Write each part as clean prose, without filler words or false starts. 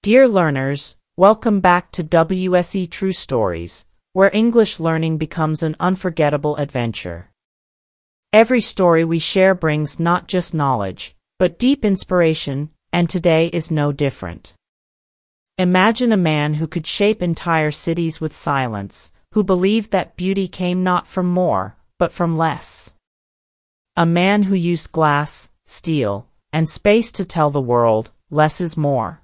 Dear learners, welcome back to WSE True Stories, where English learning becomes an unforgettable adventure. Every story we share brings not just knowledge, but deep inspiration, and today is no different. Imagine a man who could shape entire cities with silence, who believed that beauty came not from more, but from less. A man who used glass, steel, and space to tell the world, less is more.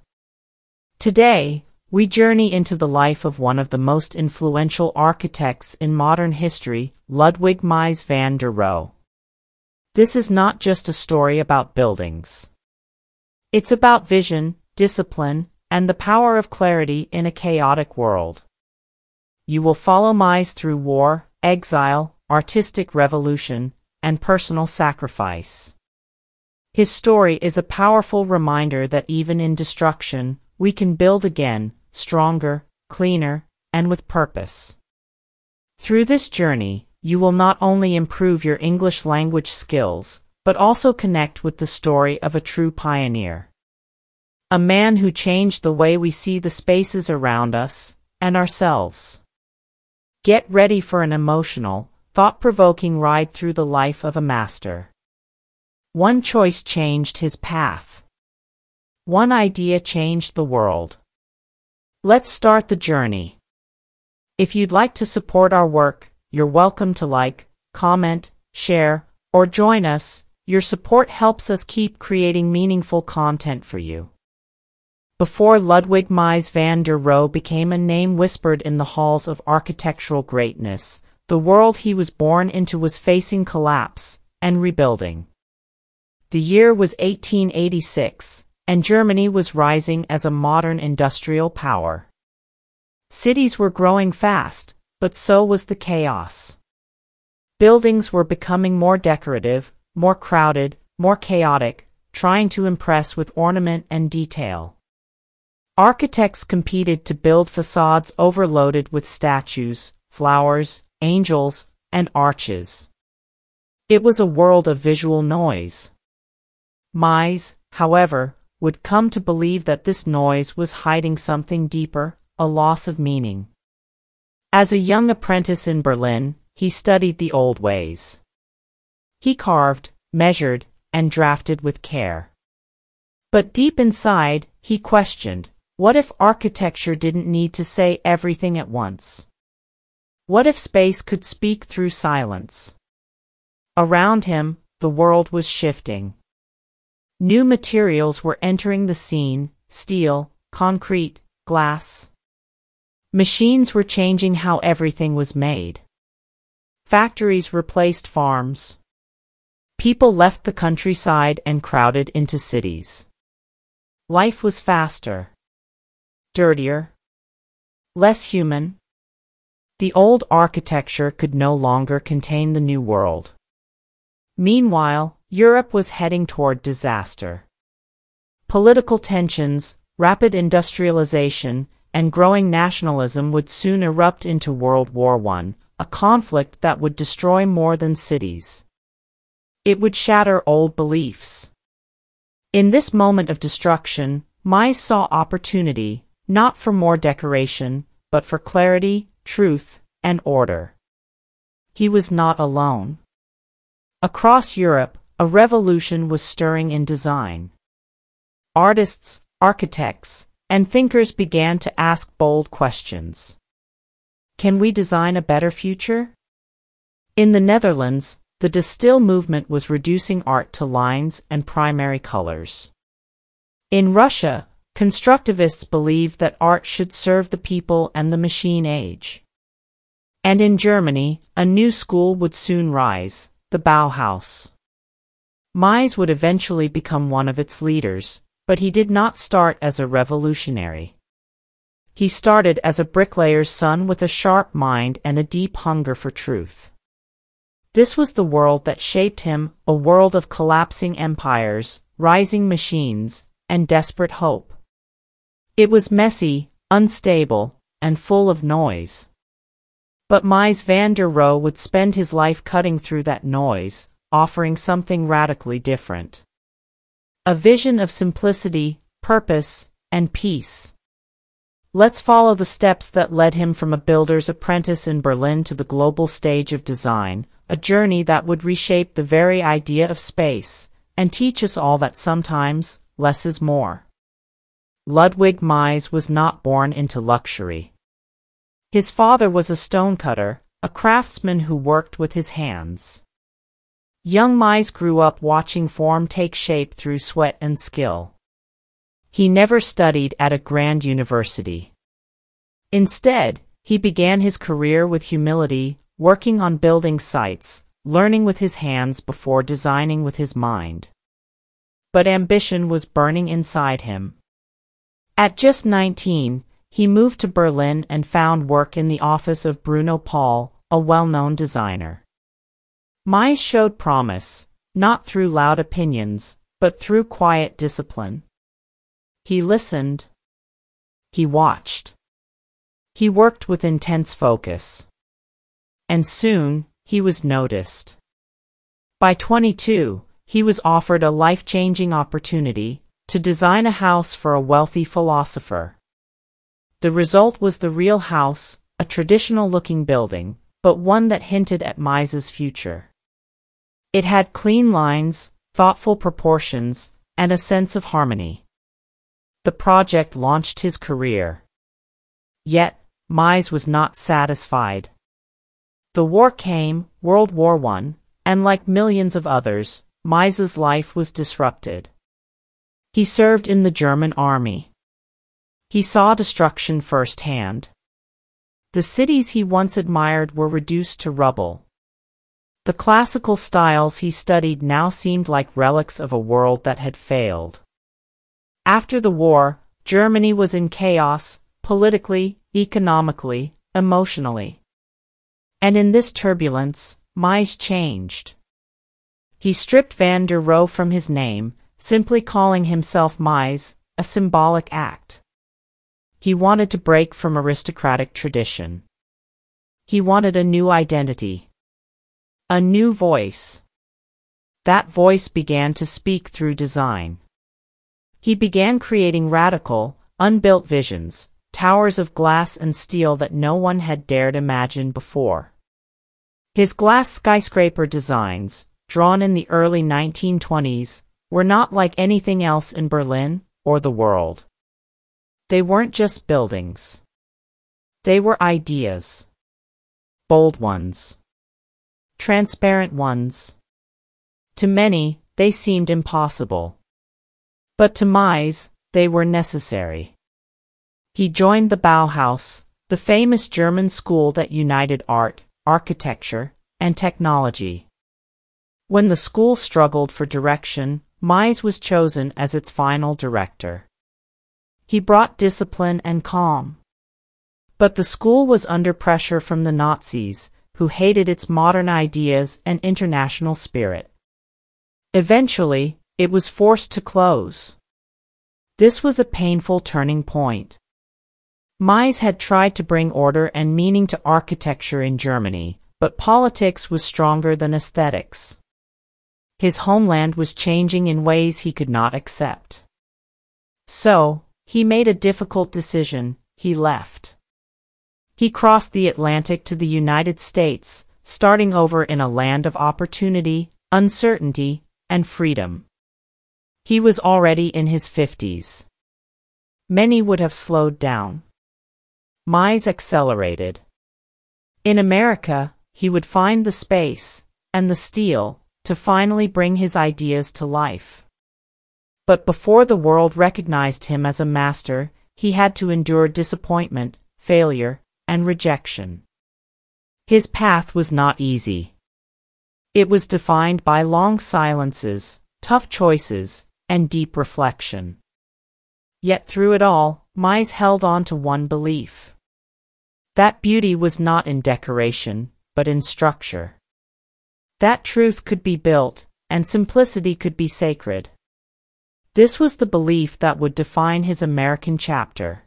Today, we journey into the life of one of the most influential architects in modern history, Ludwig Mies van der Rohe. This is not just a story about buildings. It's about vision, discipline, and the power of clarity in a chaotic world. You will follow Mies through war, exile, artistic revolution, and personal sacrifice. His story is a powerful reminder that even in destruction, we can build again, stronger, cleaner, and with purpose. Through this journey, you will not only improve your English language skills, but also connect with the story of a true pioneer. A man who changed the way we see the spaces around us and ourselves. Get ready for an emotional, thought-provoking ride through the life of a master. One choice changed his path. One idea changed the world. Let's start the journey. If you'd like to support our work, you're welcome to like, comment, share, or join us. Your support helps us keep creating meaningful content for you. Before Ludwig Mies van der Rohe became a name whispered in the halls of architectural greatness, the world he was born into was facing collapse and rebuilding. The year was 1886. And Germany was rising as a modern industrial power. Cities were growing fast, but so was the chaos. Buildings were becoming more decorative, more crowded, more chaotic, trying to impress with ornament and detail. Architects competed to build facades overloaded with statues, flowers, angels, and arches. It was a world of visual noise. Mies, however, would come to believe that this noise was hiding something deeper, a loss of meaning. As a young apprentice in Berlin, he studied the old ways. He carved, measured, and drafted with care. But deep inside, he questioned, what if architecture didn't need to say everything at once? What if space could speak through silence? Around him, the world was shifting. New materials were entering the scene: steel, concrete, glass. Machines were changing how everything was made. Factories replaced farms. People left the countryside and crowded into cities. Life was faster, dirtier, less human. The old architecture could no longer contain the new world. Meanwhile, Europe was heading toward disaster. Political tensions, rapid industrialization, and growing nationalism would soon erupt into World War I, a conflict that would destroy more than cities. It would shatter old beliefs. In this moment of destruction, Mies saw opportunity, not for more decoration, but for clarity, truth, and order. He was not alone. Across Europe, a revolution was stirring in design. Artists, architects, and thinkers began to ask bold questions. Can we design a better future? In the Netherlands, the De Stijl movement was reducing art to lines and primary colors. In Russia, constructivists believed that art should serve the people and the machine age. And in Germany, a new school would soon rise, the Bauhaus. Mies would eventually become one of its leaders, but he did not start as a revolutionary. He started as a bricklayer's son with a sharp mind and a deep hunger for truth. This was the world that shaped him, a world of collapsing empires, rising machines, and desperate hope. It was messy, unstable, and full of noise. But Mies van der Rohe would spend his life cutting through that noise, offering something radically different. A vision of simplicity, purpose, and peace. Let's follow the steps that led him from a builder's apprentice in Berlin to the global stage of design, a journey that would reshape the very idea of space, and teach us all that sometimes less is more. Ludwig Mies was not born into luxury. His father was a stonecutter, a craftsman who worked with his hands. Young Mies grew up watching form take shape through sweat and skill. He never studied at a grand university. Instead, he began his career with humility, working on building sites, learning with his hands before designing with his mind. But ambition was burning inside him. At just 19, he moved to Berlin and found work in the office of Bruno Paul, a well-known designer. Mies showed promise, not through loud opinions, but through quiet discipline. He listened. He watched. He worked with intense focus. And soon, he was noticed. By 22, he was offered a life-changing opportunity to design a house for a wealthy philosopher. The result was the real house, a traditional-looking building, but one that hinted at Mies's future. It had clean lines, thoughtful proportions, and a sense of harmony. The project launched his career. Yet, Mies was not satisfied. The war came, World War I, and like millions of others, Mies's life was disrupted. He served in the German army. He saw destruction firsthand. The cities he once admired were reduced to rubble. The classical styles he studied now seemed like relics of a world that had failed. After the war, Germany was in chaos, politically, economically, emotionally. And in this turbulence, Mies changed. He stripped van der Rohe from his name, simply calling himself Mies, a symbolic act. He wanted to break from aristocratic tradition. He wanted a new identity. A new voice. That voice began to speak through design. He began creating radical, unbuilt visions, towers of glass and steel that no one had dared imagine before. His glass skyscraper designs, drawn in the early 1920s, were not like anything else in Berlin or the world. They weren't just buildings. They were ideas. Bold ones. Transparent ones. To many, they seemed impossible. But to Mies, they were necessary. He joined the Bauhaus, the famous German school that united art, architecture, and technology. When the school struggled for direction, Mies was chosen as its final director. He brought discipline and calm. But the school was under pressure from the Nazis, who hated its modern ideas and international spirit. Eventually, it was forced to close. This was a painful turning point. Mies had tried to bring order and meaning to architecture in Germany, but politics was stronger than aesthetics. His homeland was changing in ways he could not accept. So, he made a difficult decision. He left. He crossed the Atlantic to the United States, starting over in a land of opportunity, uncertainty, and freedom. He was already in his 50s. Many would have slowed down. Mies accelerated. In America, he would find the space, and the steel, to finally bring his ideas to life. But before the world recognized him as a master, he had to endure disappointment, failure, and rejection. His path was not easy. It was defined by long silences, tough choices, and deep reflection. Yet through it all, Mies held on to one belief. That beauty was not in decoration, but in structure. That truth could be built, and simplicity could be sacred. This was the belief that would define his American chapter.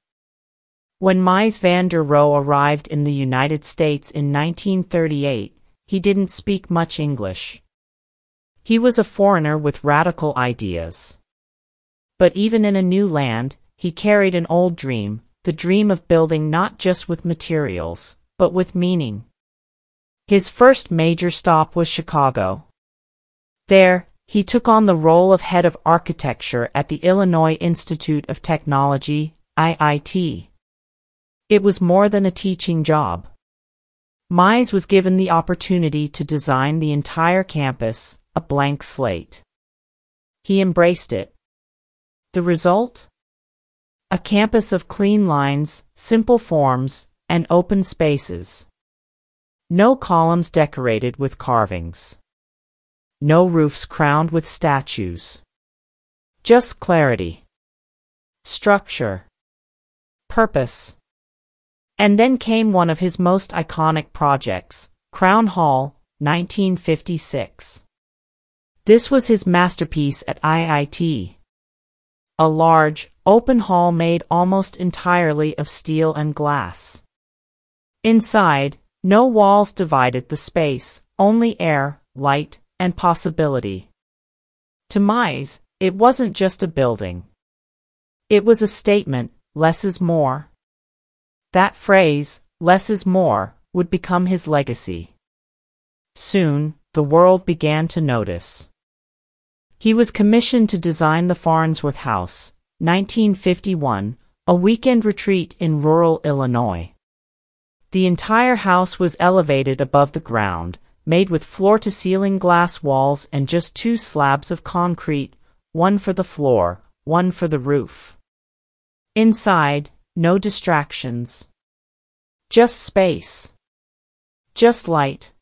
When Mies van der Rohe arrived in the United States in 1938, he didn't speak much English. He was a foreigner with radical ideas. But even in a new land, he carried an old dream, the dream of building not just with materials, but with meaning. His first major stop was Chicago. There, he took on the role of head of architecture at the Illinois Institute of Technology, IIT. It was more than a teaching job. Mies was given the opportunity to design the entire campus, a blank slate. He embraced it. The result? A campus of clean lines, simple forms, and open spaces. No columns decorated with carvings. No roofs crowned with statues. Just clarity. Structure. Purpose. And then came one of his most iconic projects, Crown Hall, 1956. This was his masterpiece at IIT. A large, open hall made almost entirely of steel and glass. Inside, no walls divided the space, only air, light, and possibility. To Mies, it wasn't just a building. It was a statement, less is more. That phrase, less is more, would become his legacy. Soon, the world began to notice. He was commissioned to design the Farnsworth House, 1951, a weekend retreat in rural Illinois. The entire house was elevated above the ground, made with floor-to-ceiling glass walls and just 2 slabs of concrete, one for the floor, one for the roof. Inside, no distractions. Just space. Just light.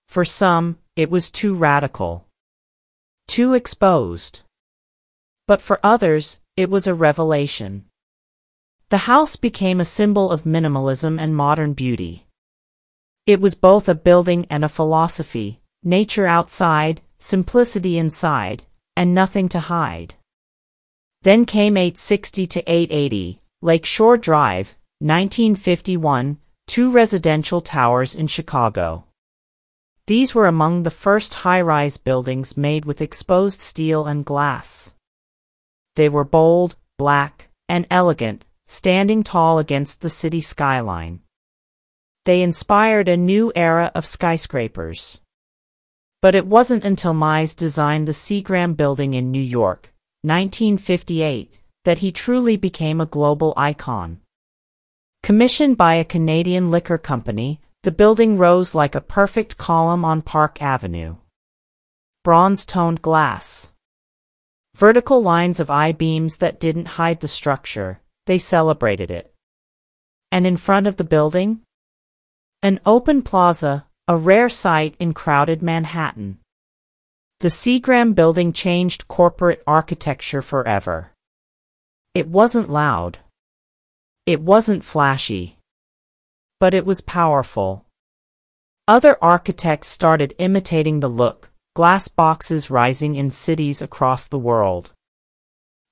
For some, it was too radical. Too exposed. But for others, it was a revelation. The house became a symbol of minimalism and modern beauty. It was both a building and a philosophy, nature outside, simplicity inside, and nothing to hide. Then came 860 to 880, Lake Shore Drive, 1951, 2 residential towers in Chicago. These were among the first high-rise buildings made with exposed steel and glass. They were bold, black, and elegant, standing tall against the city skyline. They inspired a new era of skyscrapers. But it wasn't until Mies designed the Seagram Building in New York, 1958, that he truly became a global icon. Commissioned by a Canadian liquor company, the building rose like a perfect column on Park Avenue. Bronze-toned glass. Vertical lines of I-beams that didn't hide the structure, they celebrated it. And in front of the building? An open plaza, a rare sight in crowded Manhattan. The Seagram Building changed corporate architecture forever. It wasn't loud. It wasn't flashy. But it was powerful. Other architects started imitating the look, glass boxes rising in cities across the world.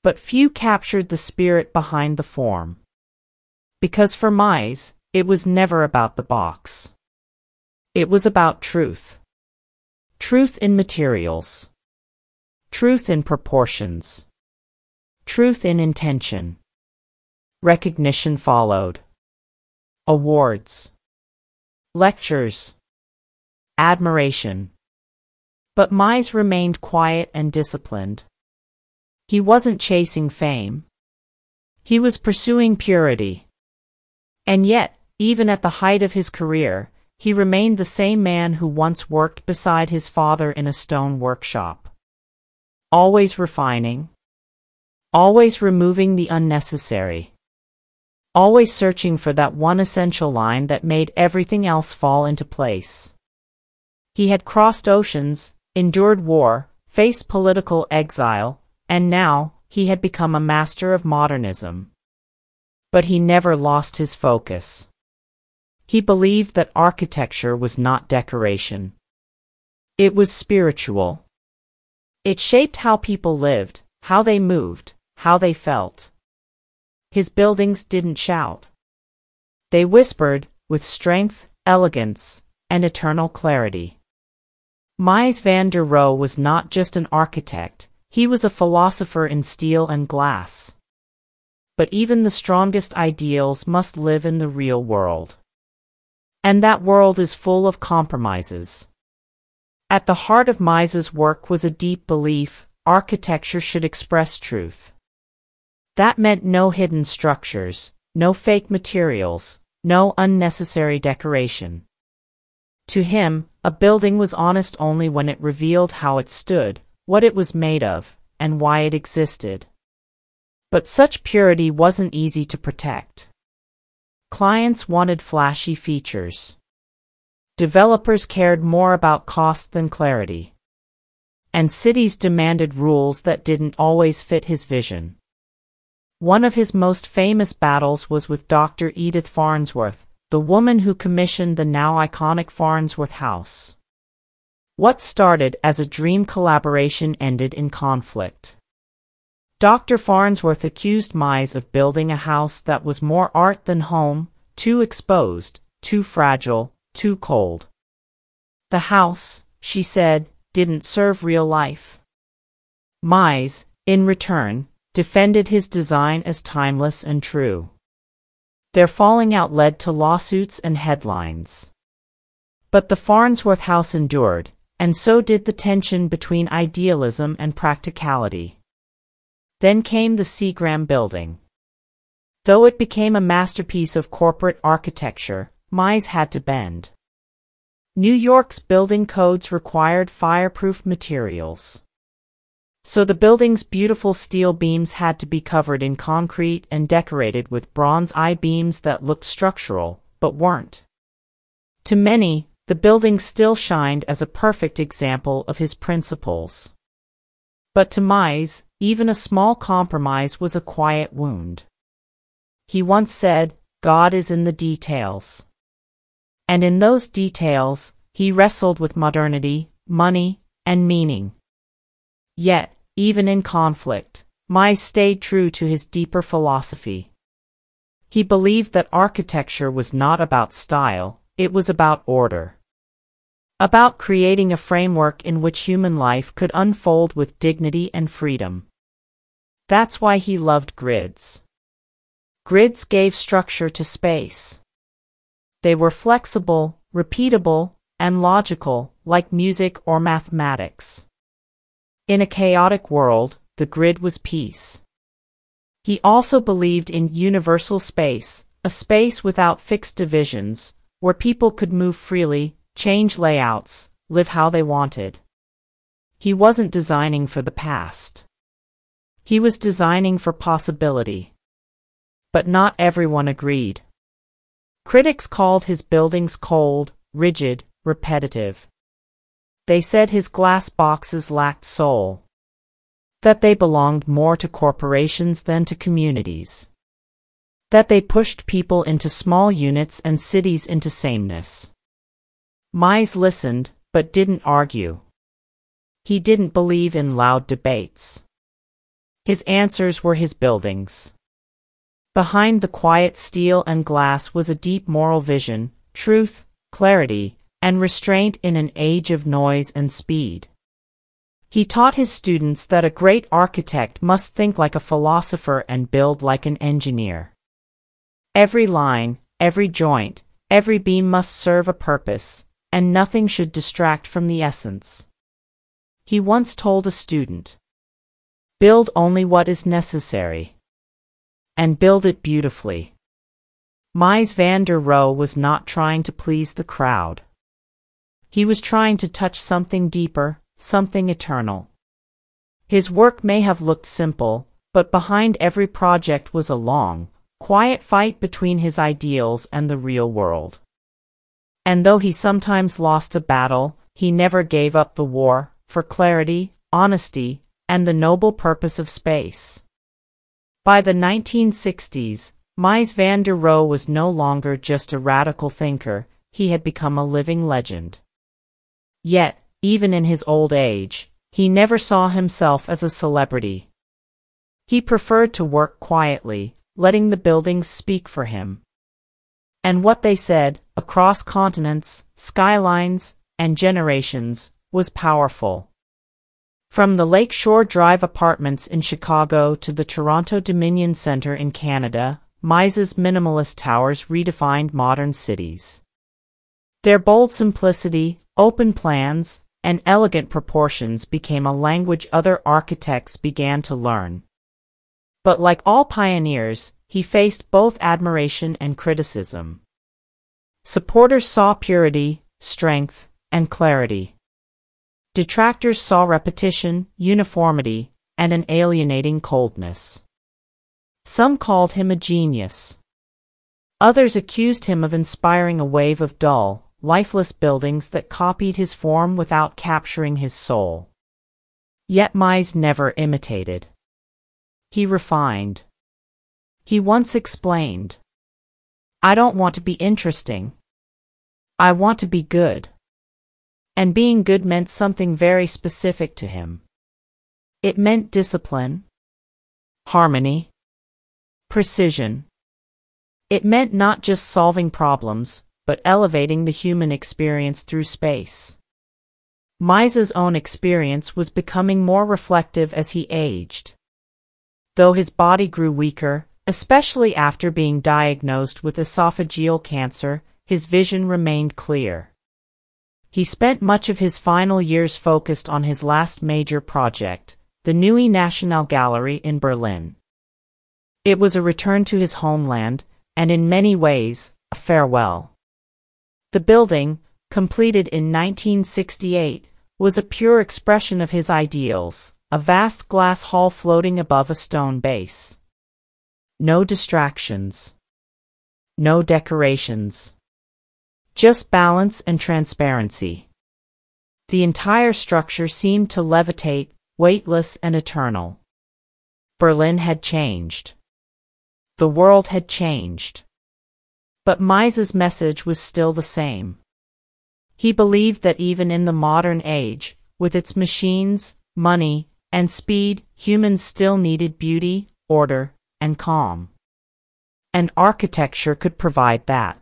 But few captured the spirit behind the form. Because for Mies, it was never about the box. It was about truth. Truth in materials. Truth in proportions. Truth in intention. Recognition followed. Awards. Lectures. Admiration. But Mies remained quiet and disciplined. He wasn't chasing fame. He was pursuing purity. And yet, even at the height of his career, he remained the same man who once worked beside his father in a stone workshop. Always refining. Always removing the unnecessary. Always searching for that one essential line that made everything else fall into place. He had crossed oceans, endured war, faced political exile, and now he had become a master of modernism. But he never lost his focus. He believed that architecture was not decoration. It was spiritual. It shaped how people lived, how they moved, how they felt. His buildings didn't shout. They whispered, with strength, elegance, and eternal clarity. Mies van der Rohe was not just an architect, he was a philosopher in steel and glass. but even the strongest ideals must live in the real world. And that world is full of compromises. At the heart of Mies's work was a deep belief: architecture should express truth. That meant no hidden structures, no fake materials, no unnecessary decoration. To him, a building was honest only when it revealed how it stood, what it was made of, and why it existed. But such purity wasn't easy to protect. Clients wanted flashy features. Developers cared more about cost than clarity. And cities demanded rules that didn't always fit his vision. One of his most famous battles was with Dr. Edith Farnsworth, the woman who commissioned the now iconic Farnsworth House. What started as a dream collaboration ended in conflict. Dr. Farnsworth accused Mies of building a house that was more art than home, too exposed, too fragile, too cold. The house, she said, didn't serve real life. Mies, in return, defended his design as timeless and true. Their falling out led to lawsuits and headlines. But the Farnsworth house endured, and so did the tension between idealism and practicality. Then came the Seagram building. Though it became a masterpiece of corporate architecture, Mies had to bend. New York's building codes required fireproof materials. So the building's beautiful steel beams had to be covered in concrete and decorated with bronze I-beams that looked structural, but weren't. To many, the building still shined as a perfect example of his principles. But to Mies, even a small compromise was a quiet wound. He once said, "God is in the details." And in those details, he wrestled with modernity, money, and meaning. Yet, even in conflict, Mies stayed true to his deeper philosophy. He believed that architecture was not about style, it was about order. About creating a framework in which human life could unfold with dignity and freedom. That's why he loved grids. Grids gave structure to space. They were flexible, repeatable, and logical, like music or mathematics. In a chaotic world, the grid was peace. He also believed in universal space, a space without fixed divisions, where people could move freely, change layouts, live how they wanted. He wasn't designing for the past. He was designing for possibility. But not everyone agreed. Critics called his buildings cold, rigid, repetitive. They said his glass boxes lacked soul. That they belonged more to corporations than to communities. That they pushed people into small units and cities into sameness. Mies listened, but didn't argue. He didn't believe in loud debates. His answers were his buildings. Behind the quiet steel and glass was a deep moral vision, truth, clarity, and restraint in an age of noise and speed. He taught his students that a great architect must think like a philosopher and build like an engineer. Every line, every joint, every beam must serve a purpose, and nothing should distract from the essence. He once told a student, "Build only what is necessary. And build it beautifully." Mies van der Rohe was not trying to please the crowd. He was trying to touch something deeper, something eternal. His work may have looked simple, but behind every project was a long, quiet fight between his ideals and the real world. And though he sometimes lost a battle, he never gave up the war for clarity, honesty, and the noble purpose of space. By the 1960s, Mies van der Rohe was no longer just a radical thinker, he had become a living legend. Yet, even in his old age, he never saw himself as a celebrity. He preferred to work quietly, letting the buildings speak for him. And what they said, across continents, skylines, and generations, was powerful. From the Lakeshore Drive apartments in Chicago to the Toronto Dominion Centre in Canada, Mies's minimalist towers redefined modern cities. Their bold simplicity, open plans, and elegant proportions became a language other architects began to learn. But like all pioneers, he faced both admiration and criticism. Supporters saw purity, strength, and clarity. Detractors saw repetition, uniformity, and an alienating coldness. Some called him a genius. Others accused him of inspiring a wave of dull, lifeless buildings that copied his form without capturing his soul. Yet Mies never imitated. He refined. He once explained, "I don't want to be interesting. I want to be good." And being good meant something very specific to him. It meant discipline, harmony, precision. It meant not just solving problems, but elevating the human experience through space. Mies's own experience was becoming more reflective as he aged. Though his body grew weaker, especially after being diagnosed with esophageal cancer, his vision remained clear. He spent much of his final years focused on his last major project, the Neue National Gallery in Berlin. It was a return to his homeland, and in many ways, a farewell. The building, completed in 1968, was a pure expression of his ideals, a vast glass hall floating above a stone base. No distractions. No decorations. Just balance and transparency. The entire structure seemed to levitate, weightless and eternal. Berlin had changed. The world had changed. But Mies's message was still the same. He believed that even in the modern age, with its machines, money, and speed, humans still needed beauty, order, and calm. And architecture could provide that.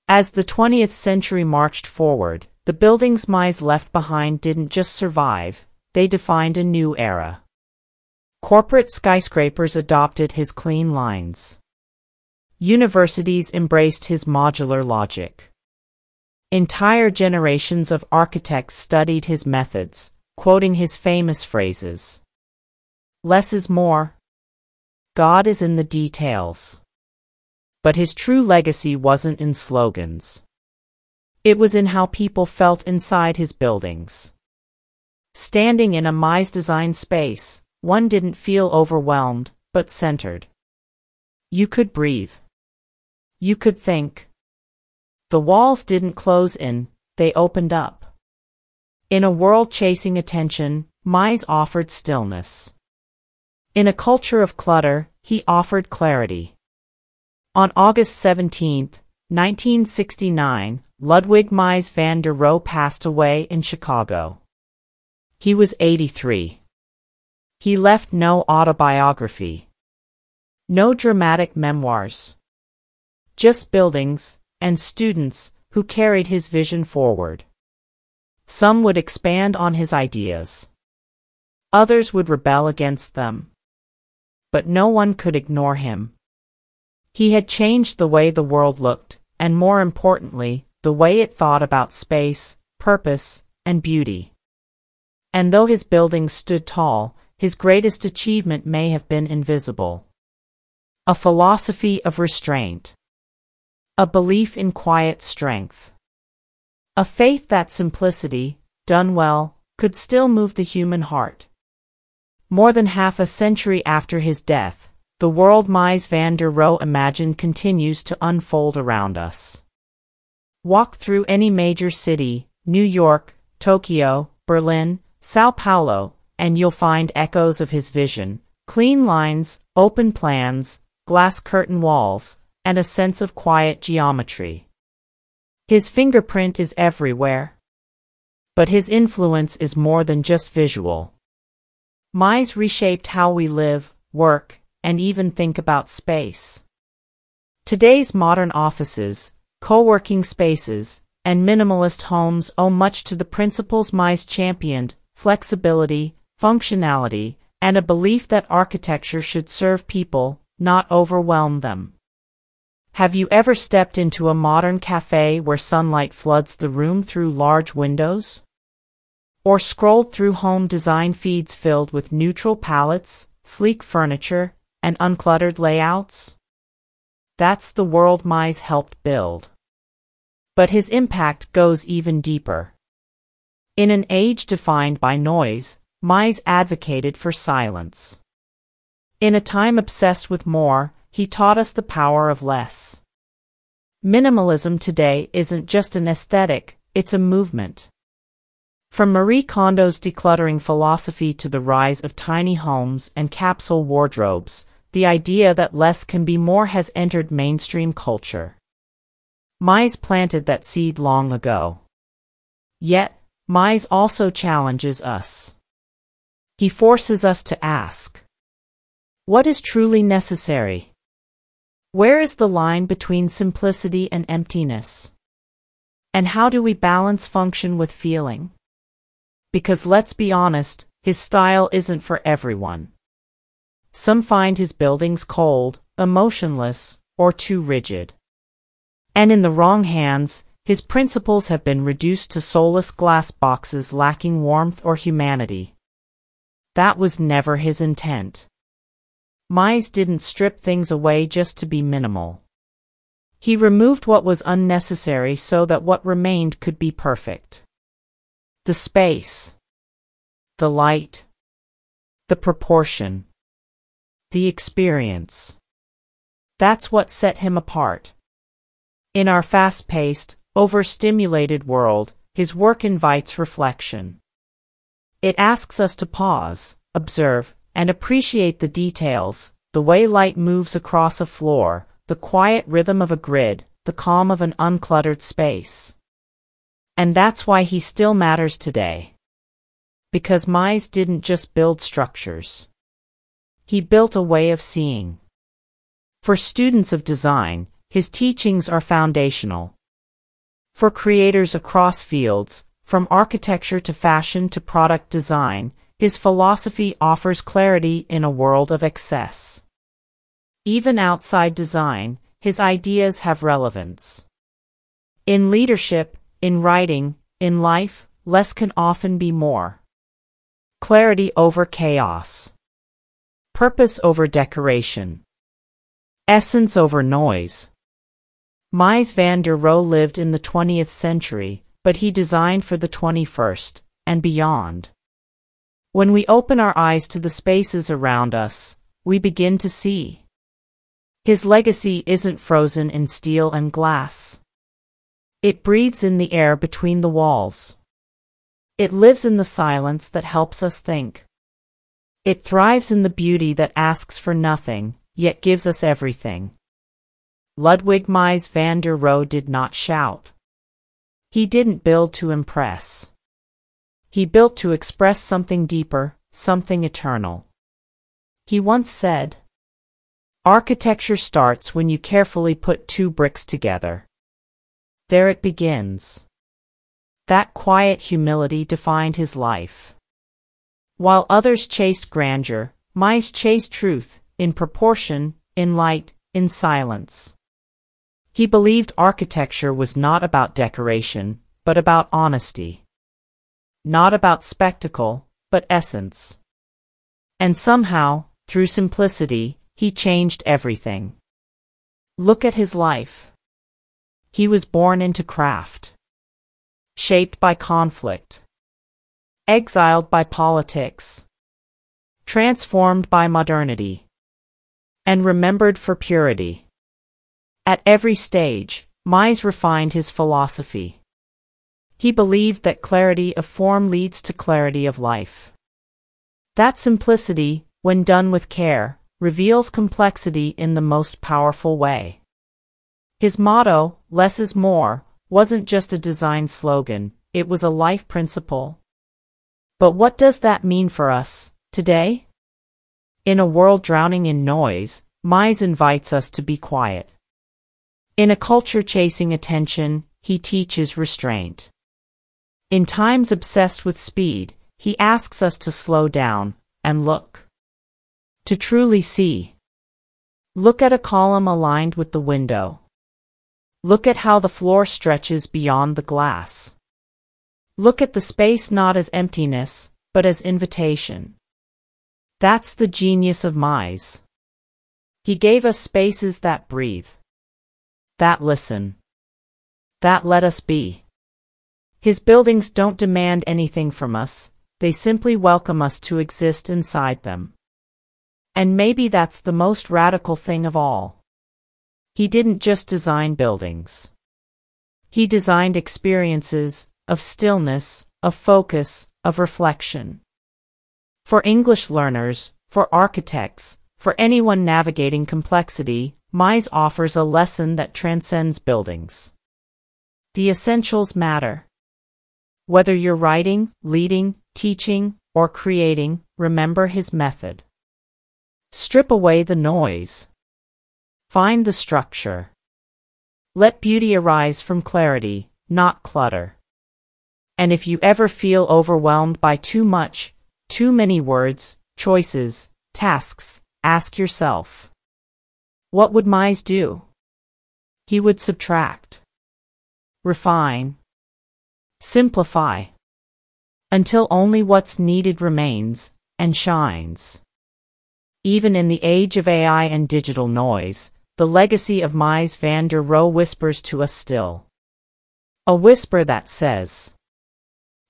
As the 20th century marched forward, the buildings Mies left behind didn't just survive, they defined a new era. Corporate skyscrapers adopted his clean lines. Universities embraced his modular logic. Entire generations of architects studied his methods, quoting his famous phrases. "Less is more. God is in the details." But his true legacy wasn't in slogans. It was in how people felt inside his buildings. Standing in a Mies-designed space, one didn't feel overwhelmed, but centered. You could breathe. You could think. The walls didn't close in, they opened up. In a world chasing attention, Mies offered stillness. In a culture of clutter, he offered clarity. On August 17, 1969, Ludwig Mies van der Rohe passed away in Chicago. He was 83. He left no autobiography. No dramatic memoirs. Just buildings, and students, who carried his vision forward. Some would expand on his ideas. Others would rebel against them. But no one could ignore him. He had changed the way the world looked, and more importantly, the way it thought about space, purpose, and beauty. And though his buildings stood tall, his greatest achievement may have been invisible. A philosophy of restraint. A belief in quiet strength. A faith that simplicity, done well, could still move the human heart. More than half a century after his death, the world Mies van der Rohe imagined continues to unfold around us. Walk through any major city, New York, Tokyo, Berlin, Sao Paulo, and you'll find echoes of his vision, clean lines, open plans, glass curtain walls, and a sense of quiet geometry. His fingerprint is everywhere. But his influence is more than just visual. Mies reshaped how we live, work, and even think about space. Today's modern offices, co-working spaces, and minimalist homes owe much to the principles Mies championed: flexibility, functionality, and a belief that architecture should serve people, not overwhelm them. Have you ever stepped into a modern cafe where sunlight floods the room through large windows? Or scrolled through home design feeds filled with neutral palettes, sleek furniture, and uncluttered layouts? That's the world Mies helped build. But his impact goes even deeper. In an age defined by noise, Mies advocated for silence. In a time obsessed with more, he taught us the power of less. Minimalism today isn't just an aesthetic, it's a movement. From Marie Kondo's decluttering philosophy to the rise of tiny homes and capsule wardrobes, the idea that less can be more has entered mainstream culture. Mies planted that seed long ago. Yet, Mies also challenges us. He forces us to ask, what is truly necessary? Where is the line between simplicity and emptiness? And how do we balance function with feeling? Because let's be honest, his style isn't for everyone. Some find his buildings cold, emotionless, or too rigid. And in the wrong hands, his principles have been reduced to soulless glass boxes lacking warmth or humanity. That was never his intent. Mies didn't strip things away just to be minimal. He removed what was unnecessary so that what remained could be perfect. The space, the light, the proportion, the experience. That's what set him apart. In our fast-paced, overstimulated world, his work invites reflection. It asks us to pause, observe, and appreciate the details, the way light moves across a floor, the quiet rhythm of a grid, the calm of an uncluttered space. And that's why he still matters today. Because Mies didn't just build structures. He built a way of seeing. For students of design, his teachings are foundational. For creators across fields, from architecture to fashion to product design, his philosophy offers clarity in a world of excess. Even outside design, his ideas have relevance. In leadership, in writing, in life, less can often be more. Clarity over chaos. Purpose over decoration. Essence over noise. Mies van der Rohe lived in the 20th century, but he designed for the 21st, and beyond. When we open our eyes to the spaces around us, we begin to see. His legacy isn't frozen in steel and glass. It breathes in the air between the walls. It lives in the silence that helps us think. It thrives in the beauty that asks for nothing, yet gives us everything. Ludwig Mies van der Rohe did not shout. He didn't build to impress. He built to express something deeper, something eternal. He once said, "Architecture starts when you carefully put two bricks together. There it begins." That quiet humility defined his life. While others chased grandeur, Mies chased truth, in proportion, in light, in silence. He believed architecture was not about decoration, but about honesty. Not about spectacle, but essence. And somehow, through simplicity, he changed everything. Look at his life. He was born into craft. Shaped by conflict. Exiled by politics. Transformed by modernity. And remembered for purity. At every stage, Mies refined his philosophy. He believed that clarity of form leads to clarity of life. That simplicity, when done with care, reveals complexity in the most powerful way. His motto, "Less is more," wasn't just a design slogan, it was a life principle. But what does that mean for us, today? In a world drowning in noise, Mies invites us to be quiet. In a culture chasing attention, he teaches restraint. In times obsessed with speed, He asks us to slow down and look. To truly see. Look at a column aligned with the window. Look at how the floor stretches beyond the glass. Look at the space not as emptiness, but as invitation. That's the genius of Mies. He gave us spaces that breathe, that listen, that let us be. His buildings don't demand anything from us, they simply welcome us to exist inside them. And maybe that's the most radical thing of all. He didn't just design buildings. He designed experiences of stillness, of focus, of reflection. For English learners, for architects, for anyone navigating complexity, Mies offers a lesson that transcends buildings. The essentials matter. Whether you're writing, leading, teaching, or creating, remember his method. Strip away the noise. Find the structure. Let beauty arise from clarity, not clutter. And if you ever feel overwhelmed by too much, too many words, choices, tasks, ask yourself, what would Mies do? He would subtract, refine, simplify, until only what's needed remains and shines. Even in the age of AI and digital noise, the legacy of Mies van der Rohe whispers to us still. A whisper that says,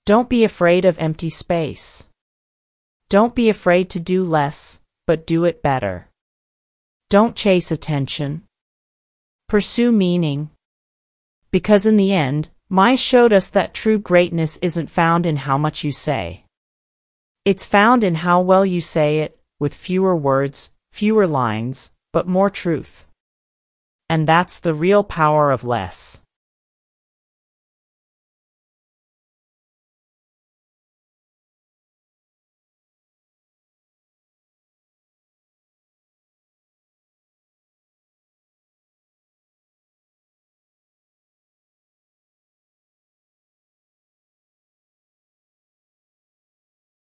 don't be afraid of empty space. Don't be afraid to do less, but do it better. Don't chase attention. Pursue meaning. Because in the end, Mies showed us that true greatness isn't found in how much you say. It's found in how well you say it, with fewer words, fewer lines, but more truth. And that's the real power of less.